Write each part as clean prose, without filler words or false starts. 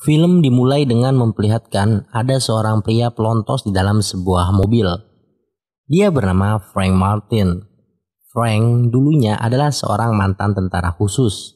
Film dimulai dengan memperlihatkan ada seorang pria pelontos di dalam sebuah mobil. Dia bernama Frank Martin. Frank dulunya adalah seorang mantan tentara khusus.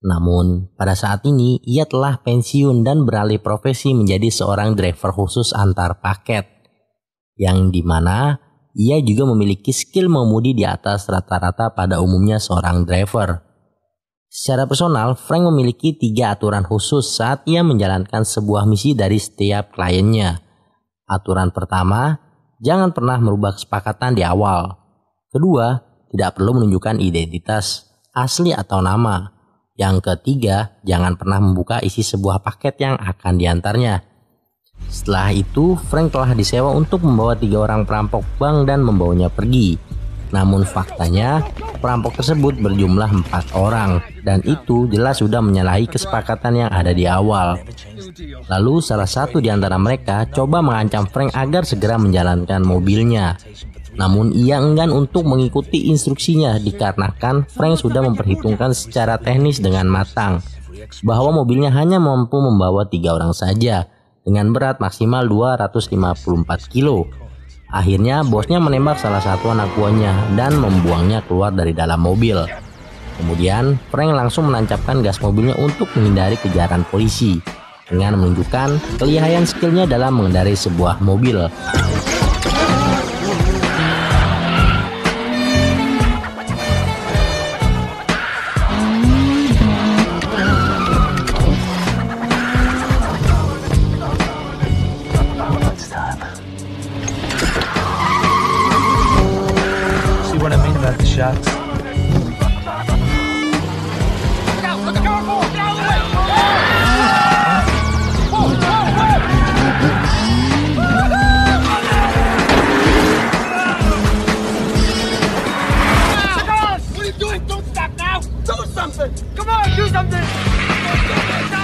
Namun pada saat ini ia telah pensiun dan beralih profesi menjadi seorang driver khusus antar paket. Yang dimana ia juga memiliki skill mengemudi di atas rata-rata pada umumnya seorang driver. Secara personal, Frank memiliki 3 aturan khusus saat ia menjalankan sebuah misi dari setiap kliennya. Aturan pertama, jangan pernah merubah kesepakatan di awal. Kedua, tidak perlu menunjukkan identitas asli atau nama. Yang ketiga, jangan pernah membuka isi sebuah paket yang akan diantarnya. Setelah itu, Frank telah disewa untuk membawa 3 orang perampok bank dan membawanya pergi. Namun faktanya, perampok tersebut berjumlah 4 orang dan itu jelas sudah menyalahi kesepakatan yang ada di awal. Lalu salah satu di antara mereka coba mengancam Frank agar segera menjalankan mobilnya. Namun ia enggan untuk mengikuti instruksinya dikarenakan Frank sudah memperhitungkan secara teknis dengan matang bahwa mobilnya hanya mampu membawa 3 orang saja dengan berat maksimal 254 kilo. Akhirnya bosnya menembak salah satu anak buahnya dan membuangnya keluar dari dalam mobil. Kemudian Frank langsung menancapkan gas mobilnya untuk menghindari kejaran polisi dengan menunjukkan kelihayan skillnya dalam mengendarai sebuah mobil. What I mean about the shots? What are you doing? Don't stop now! Do something! Come on, do something! No!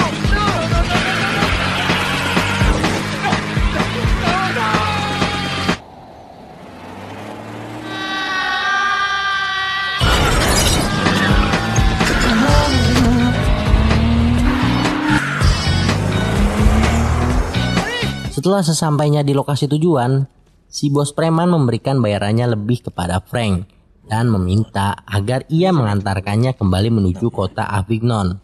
Setelah sesampainya di lokasi tujuan, si bos preman memberikan bayarannya lebih kepada Frank dan meminta agar ia mengantarkannya kembali menuju kota Avignon.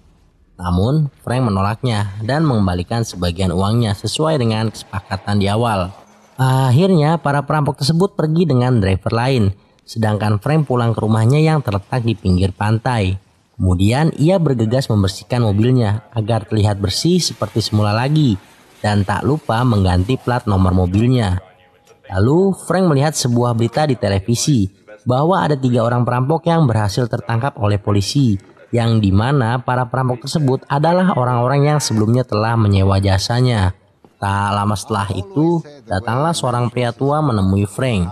Namun Frank menolaknya dan mengembalikan sebagian uangnya sesuai dengan kesepakatan di awal. Akhirnya para perampok tersebut pergi dengan driver lain, sedangkan Frank pulang ke rumahnya yang terletak di pinggir pantai. Kemudian ia bergegas membersihkan mobilnya agar terlihat bersih seperti semula lagi. Dan tak lupa mengganti plat nomor mobilnya. Lalu Frank melihat sebuah berita di televisi bahwa ada 3 orang perampok yang berhasil tertangkap oleh polisi, yang dimana para perampok tersebut adalah orang-orang yang sebelumnya telah menyewa jasanya. Tak lama setelah itu, datanglah seorang pria tua menemui Frank.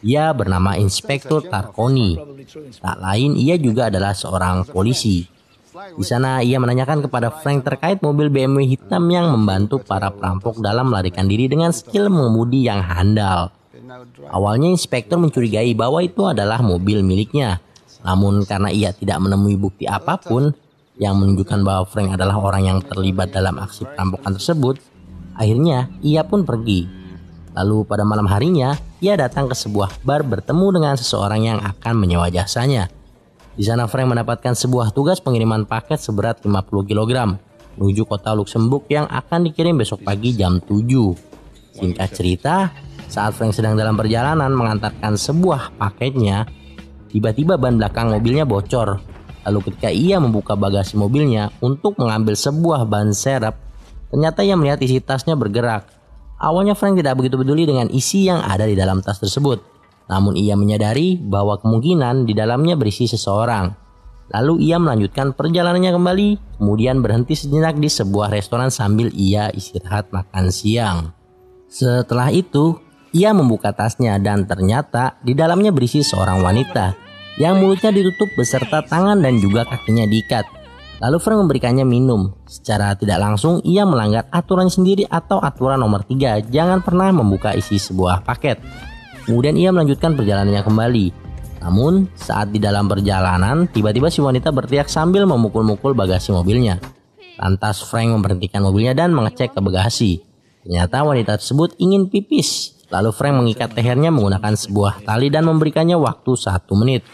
Ia bernama Inspektur Tarconi. Tak lain, ia juga adalah seorang polisi. Di sana ia menanyakan kepada Frank terkait mobil BMW hitam yang membantu para perampok dalam melarikan diri dengan skill mengemudi yang handal. Awalnya inspektur mencurigai bahwa itu adalah mobil miliknya. Namun karena ia tidak menemui bukti apapun yang menunjukkan bahwa Frank adalah orang yang terlibat dalam aksi perampokan tersebut, akhirnya ia pun pergi. Lalu pada malam harinya ia datang ke sebuah bar bertemu dengan seseorang yang akan menyewa jasanya. Di sana Frank mendapatkan sebuah tugas pengiriman paket seberat 50 kg menuju kota Luxembourg yang akan dikirim besok pagi jam 7. Singkat cerita, saat Frank sedang dalam perjalanan mengantarkan sebuah paketnya, tiba-tiba ban belakang mobilnya bocor. Lalu ketika ia membuka bagasi mobilnya untuk mengambil sebuah ban serep, ternyata ia melihat isi tasnya bergerak. Awalnya Frank tidak begitu peduli dengan isi yang ada di dalam tas tersebut. Namun ia menyadari bahwa kemungkinan di dalamnya berisi seseorang. Lalu ia melanjutkan perjalanannya kembali, kemudian berhenti sejenak di sebuah restoran sambil ia istirahat makan siang. Setelah itu, ia membuka tasnya dan ternyata di dalamnya berisi seorang wanita yang mulutnya ditutup beserta tangan dan juga kakinya diikat. Lalu Frank memberikannya minum. Secara tidak langsung ia melanggar aturan sendiri atau aturan nomor 3, jangan pernah membuka isi sebuah paket. Kemudian ia melanjutkan perjalanannya kembali. Namun saat di dalam perjalanan, tiba-tiba si wanita berteriak sambil memukul-mukul bagasi mobilnya. Lantas Frank memberhentikan mobilnya dan mengecek ke bagasi. Ternyata wanita tersebut ingin pipis. Lalu Frank mengikat lehernya menggunakan sebuah tali dan memberikannya waktu 1 menit.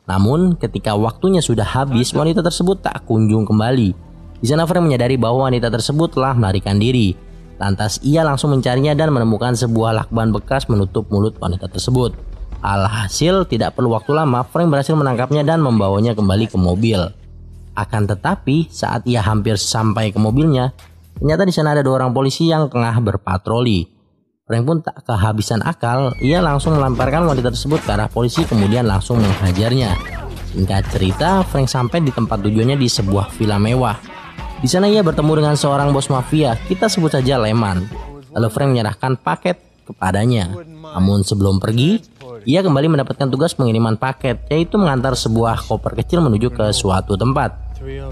Namun ketika waktunya sudah habis, wanita tersebut tak kunjung kembali. Di sana Frank menyadari bahwa wanita tersebut telah melarikan diri. Lantas ia langsung mencarinya dan menemukan sebuah lakban bekas menutup mulut wanita tersebut. Alhasil tidak perlu waktu lama, Frank berhasil menangkapnya dan membawanya kembali ke mobil. Akan tetapi saat ia hampir sampai ke mobilnya, ternyata di sana ada 2 orang polisi yang tengah berpatroli. Frank pun tak kehabisan akal, ia langsung melemparkan wanita tersebut ke arah polisi kemudian langsung menghajarnya. Singkat cerita, Frank sampai di tempat tujuannya di sebuah villa mewah. Di sana ia bertemu dengan seorang bos mafia, kita sebut saja Lehman. Lalu Frank menyerahkan paket kepadanya. Namun sebelum pergi, ia kembali mendapatkan tugas pengiriman paket, yaitu mengantar sebuah koper kecil menuju ke suatu tempat.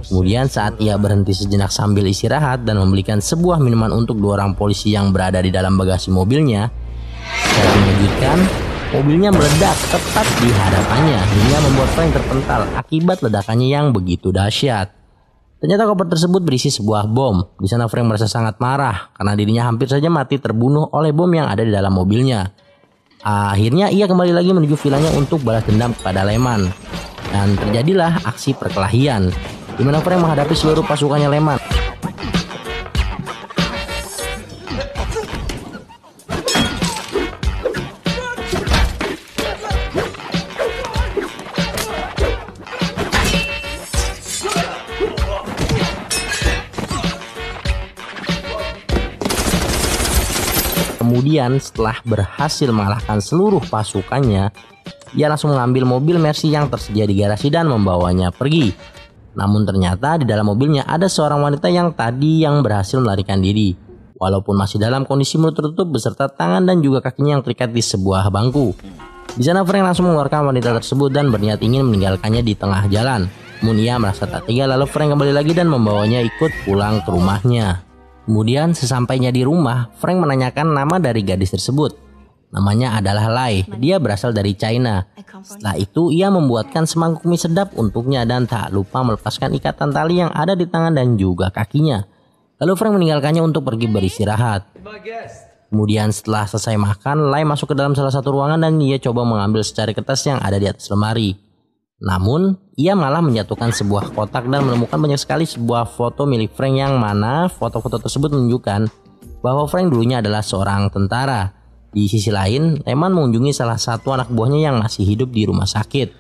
Kemudian saat ia berhenti sejenak sambil istirahat dan membelikan sebuah minuman untuk 2 orang polisi yang berada di dalam bagasi mobilnya, secara mengejutkan, mobilnya meledak tepat di hadapannya hingga membuat Frank terpental akibat ledakannya yang begitu dahsyat. Ternyata koper tersebut berisi sebuah bom. Di sana Frank merasa sangat marah karena dirinya hampir saja mati terbunuh oleh bom yang ada di dalam mobilnya. Akhirnya ia kembali lagi menuju vilanya untuk balas dendam kepada Lehman. Dan terjadilah aksi perkelahian di mana Frank menghadapi seluruh pasukannya Lehman. Kemudian setelah berhasil mengalahkan seluruh pasukannya, ia langsung mengambil mobil Mercy yang tersedia di garasi dan membawanya pergi. Namun ternyata di dalam mobilnya ada seorang wanita yang berhasil melarikan diri. Walaupun masih dalam kondisi mulut tertutup beserta tangan dan juga kakinya yang terikat di sebuah bangku. Di sana Frank langsung mengeluarkan wanita tersebut dan berniat ingin meninggalkannya di tengah jalan. Namun ia merasa tak tega, lalu Frank kembali lagi dan membawanya ikut pulang ke rumahnya. Kemudian sesampainya di rumah, Frank menanyakan nama dari gadis tersebut. Namanya adalah Lai, dia berasal dari China. Setelah itu ia membuatkan semangkuk mie sedap untuknya dan tak lupa melepaskan ikatan tali yang ada di tangan dan juga kakinya. Lalu Frank meninggalkannya untuk pergi beristirahat. Kemudian setelah selesai makan, Lai masuk ke dalam salah satu ruangan dan ia coba mengambil secari kertas yang ada di atas lemari. Namun, ia malah menjatuhkan sebuah kotak dan menemukan banyak sekali sebuah foto milik Frank yang mana foto-foto tersebut menunjukkan bahwa Frank dulunya adalah seorang tentara. Di sisi lain, Lehman mengunjungi salah satu anak buahnya yang masih hidup di rumah sakit.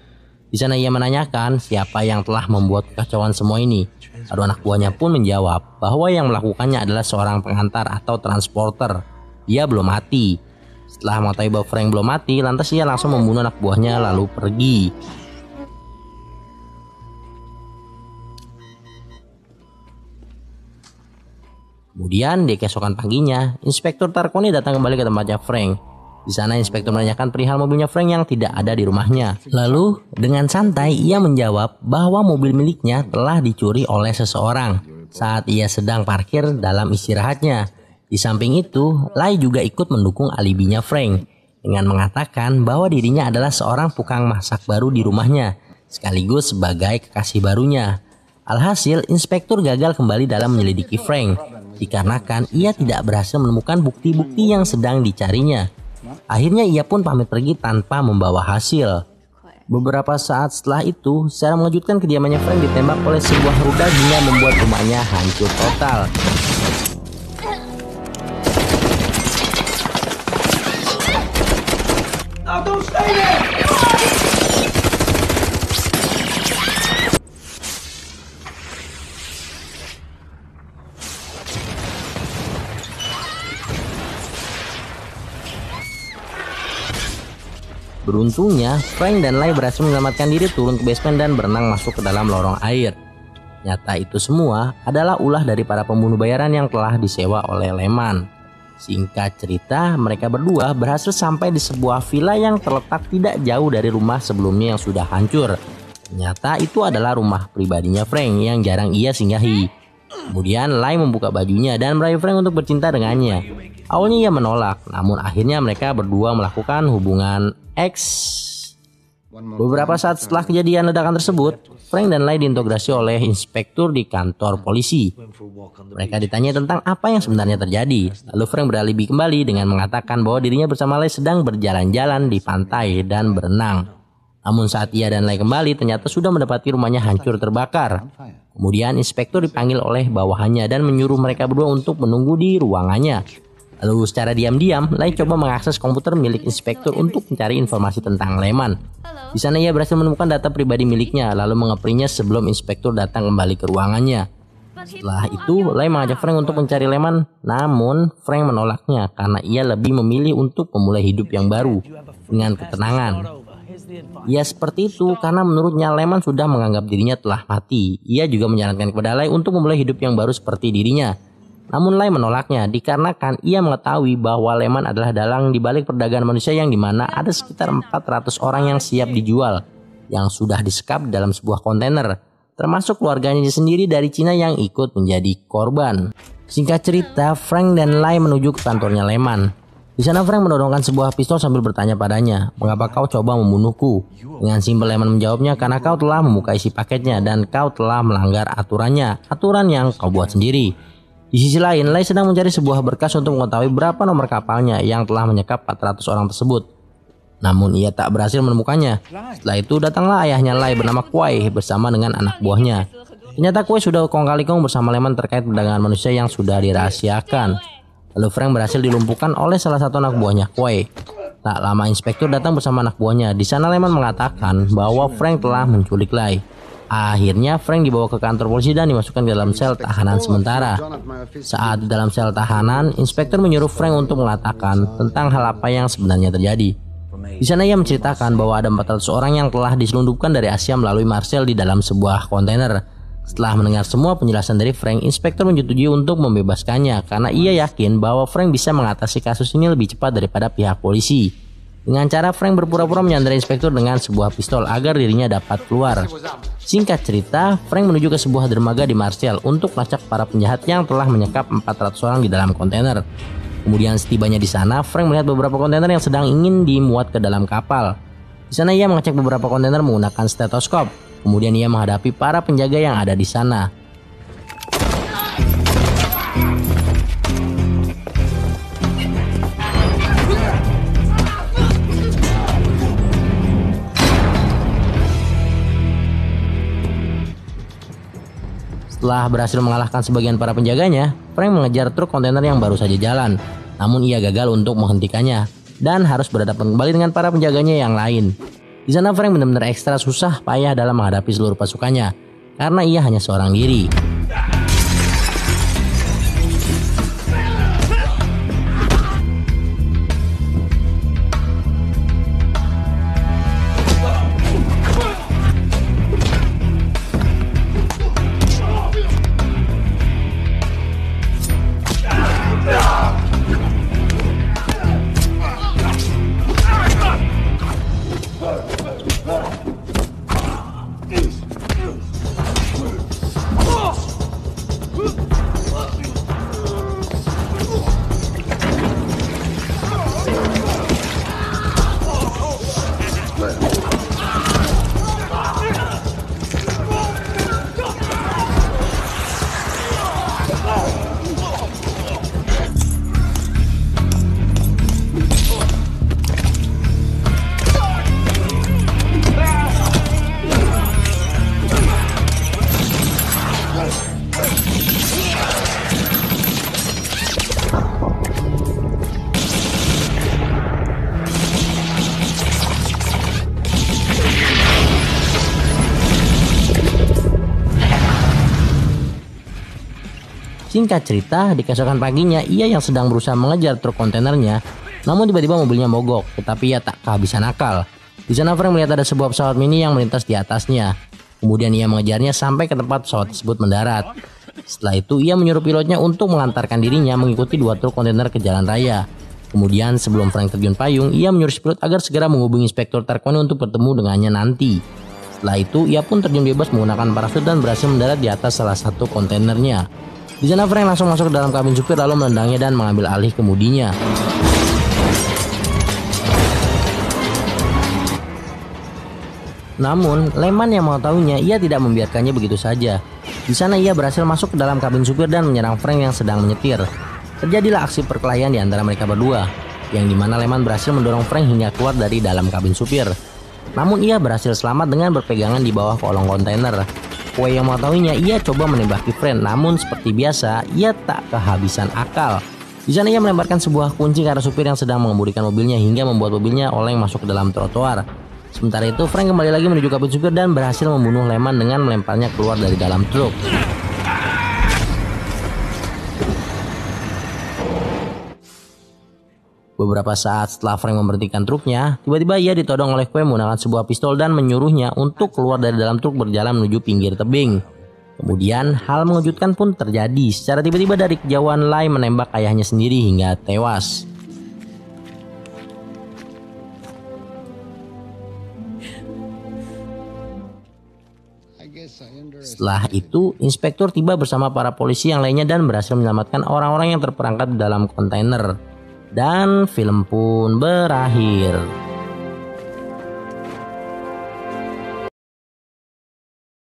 Di sana ia menanyakan siapa yang telah membuat kekacauan semua ini. Lalu anak buahnya pun menjawab bahwa yang melakukannya adalah seorang pengantar atau transporter. Ia belum mati. Setelah mengetahui bahwa Frank belum mati, lantas ia langsung membunuh anak buahnya lalu pergi. Kemudian di keesokan paginya, Inspektur Tarkoni datang kembali ke tempatnya Frank. Di sana Inspektur menanyakan perihal mobilnya Frank yang tidak ada di rumahnya. Lalu dengan santai ia menjawab bahwa mobil miliknya telah dicuri oleh seseorang saat ia sedang parkir dalam istirahatnya. Di samping itu, Lai juga ikut mendukung alibinya Frank dengan mengatakan bahwa dirinya adalah seorang tukang masak baru di rumahnya, sekaligus sebagai kekasih barunya. Alhasil, Inspektur gagal kembali dalam menyelidiki Frank dikarenakan ia tidak berhasil menemukan bukti-bukti yang sedang dicarinya. Akhirnya ia pun pamit pergi tanpa membawa hasil. Beberapa saat setelah itu, secara mengejutkan kediamannya Frank ditembak oleh sebuah rudal hingga membuat rumahnya hancur total. Beruntungnya, Frank dan Lai berhasil menyelamatkan diri turun ke basement dan berenang masuk ke dalam lorong air. Nyata itu semua adalah ulah dari para pembunuh bayaran yang telah disewa oleh Lehman. Singkat cerita, mereka berdua berhasil sampai di sebuah villa yang terletak tidak jauh dari rumah sebelumnya yang sudah hancur. Ternyata itu adalah rumah pribadinya Frank yang jarang ia singgahi. Kemudian Lai membuka bajunya dan merayu Frank untuk bercinta dengannya. Awalnya ia menolak, namun akhirnya mereka berdua melakukan hubungan eks. Beberapa saat setelah kejadian ledakan tersebut, Frank dan Lai diinterogasi oleh inspektur di kantor polisi. Mereka ditanya tentang apa yang sebenarnya terjadi. Lalu Frank beralibi kembali dengan mengatakan bahwa dirinya bersama Lai sedang berjalan-jalan di pantai dan berenang. Namun saat ia dan Lai kembali, ternyata sudah mendapati rumahnya hancur terbakar. Kemudian inspektur dipanggil oleh bawahannya dan menyuruh mereka berdua untuk menunggu di ruangannya. Lalu secara diam-diam, Lai coba mengakses komputer milik inspektur untuk mencari informasi tentang Lehman. Di sana ia berhasil menemukan data pribadi miliknya, lalu mengeprintnya sebelum inspektur datang kembali ke ruangannya. Setelah itu, Lai mengajak Frank untuk mencari Lehman, namun Frank menolaknya karena ia lebih memilih untuk memulai hidup yang baru dengan ketenangan. Ia seperti itu karena menurutnya Lehman sudah menganggap dirinya telah mati. Ia juga menyarankan kepada Lai untuk memulai hidup yang baru seperti dirinya. Namun Lai menolaknya dikarenakan ia mengetahui bahwa Lehman adalah dalang di balik perdagangan manusia yang dimana ada sekitar 400 orang yang siap dijual yang sudah disekap dalam sebuah kontainer, termasuk keluarganya sendiri dari Cina yang ikut menjadi korban. Singkat cerita, Frank dan Lai menuju ke kantornya Lehman. Di sana Frank menodongkan sebuah pistol sambil bertanya padanya, "Mengapa kau coba membunuhku?" Dengan simpel Lehman menjawabnya, "Karena kau telah membuka isi paketnya dan kau telah melanggar aturannya, aturan yang kau buat sendiri." Di sisi lain, Lai sedang mencari sebuah berkas untuk mengetahui berapa nomor kapalnya yang telah menyekap 400 orang tersebut. Namun ia tak berhasil menemukannya. Setelah itu datanglah ayahnya Lai bernama Kuai bersama dengan anak buahnya. Ternyata Kuai sudah kong kali kong bersama Lehman terkait perdagangan manusia yang sudah dirahasiakan. Lalu Frank berhasil dilumpuhkan oleh salah satu anak buahnya Kuai. Tak lama inspektur datang bersama anak buahnya. Di sana Lehman mengatakan bahwa Frank telah menculik Lai. Akhirnya Frank dibawa ke kantor polisi dan dimasukkan ke dalam sel tahanan sementara. Saat di dalam sel tahanan, inspektur menyuruh Frank untuk mengatakan tentang hal apa yang sebenarnya terjadi. Di sana ia menceritakan bahwa ada 400 orang yang telah diselundupkan dari Asia melalui Marshall di dalam sebuah kontainer. Setelah mendengar semua penjelasan dari Frank, inspektur menyetujui untuk membebaskannya karena ia yakin bahwa Frank bisa mengatasi kasus ini lebih cepat daripada pihak polisi. Dengan cara Frank berpura-pura menyandera inspektur dengan sebuah pistol agar dirinya dapat keluar. Singkat cerita, Frank menuju ke sebuah dermaga di Marshall untuk melacak para penjahat yang telah menyekap 400 orang di dalam kontainer. Kemudian setibanya di sana, Frank melihat beberapa kontainer yang sedang ingin dimuat ke dalam kapal. Di sana ia mengecek beberapa kontainer menggunakan stetoskop. Kemudian ia menghadapi para penjaga yang ada di sana. Setelah berhasil mengalahkan sebagian para penjaganya, Frank mengejar truk kontainer yang baru saja jalan. Namun ia gagal untuk menghentikannya dan harus berhadapan kembali dengan para penjaganya yang lain. Di sana Frank benar-benar ekstra susah payah dalam menghadapi seluruh pasukannya karena ia hanya seorang diri. Singkat cerita, di keesokan paginya ia yang sedang berusaha mengejar truk kontainernya, namun tiba-tiba mobilnya mogok, tetapi ia tak kehabisan akal. Di sana Frank melihat ada sebuah pesawat mini yang melintas di atasnya. Kemudian ia mengejarnya sampai ke tempat pesawat tersebut mendarat. Setelah itu ia menyuruh pilotnya untuk mengantarkan dirinya mengikuti 2 truk kontainer ke jalan raya. Kemudian sebelum Frank terjun payung, ia menyuruh si pilot agar segera menghubungi Inspektur Tarquini untuk bertemu dengannya nanti. Setelah itu ia pun terjun bebas menggunakan parasut dan berhasil mendarat di atas salah satu kontainernya. Di sana Frank langsung masuk ke dalam kabin supir lalu menendangnya dan mengambil alih kemudinya. Namun, Lehman yang mengetahuinya, ia tidak membiarkannya begitu saja. Di sana ia berhasil masuk ke dalam kabin supir dan menyerang Frank yang sedang menyetir. Terjadilah aksi perkelahian di antara mereka berdua, yang dimana Lehman berhasil mendorong Frank hingga keluar dari dalam kabin supir. Namun ia berhasil selamat dengan berpegangan di bawah kolong kontainer. Kue yang mengetahuinya, ia coba menembaki Frank, namun seperti biasa, ia tak kehabisan akal. Di sana ia melemparkan sebuah kunci ke arah supir yang sedang mengemudikan mobilnya hingga membuat mobilnya oleng masuk ke dalam trotoar. Sementara itu, Frank kembali lagi menuju kabin supir dan berhasil membunuh Lehman dengan melemparnya keluar dari dalam truk. Beberapa saat setelah Frank memberhentikan truknya, tiba-tiba ia ditodong oleh Kue menggunakan sebuah pistol dan menyuruhnya untuk keluar dari dalam truk berjalan menuju pinggir tebing. Kemudian hal mengejutkan pun terjadi. Secara tiba-tiba dari kejauhan Lai menembak ayahnya sendiri hingga tewas. Setelah itu, inspektur tiba bersama para polisi yang lainnya dan berhasil menyelamatkan orang-orang yang terperangkap di dalam kontainer. Dan film pun berakhir.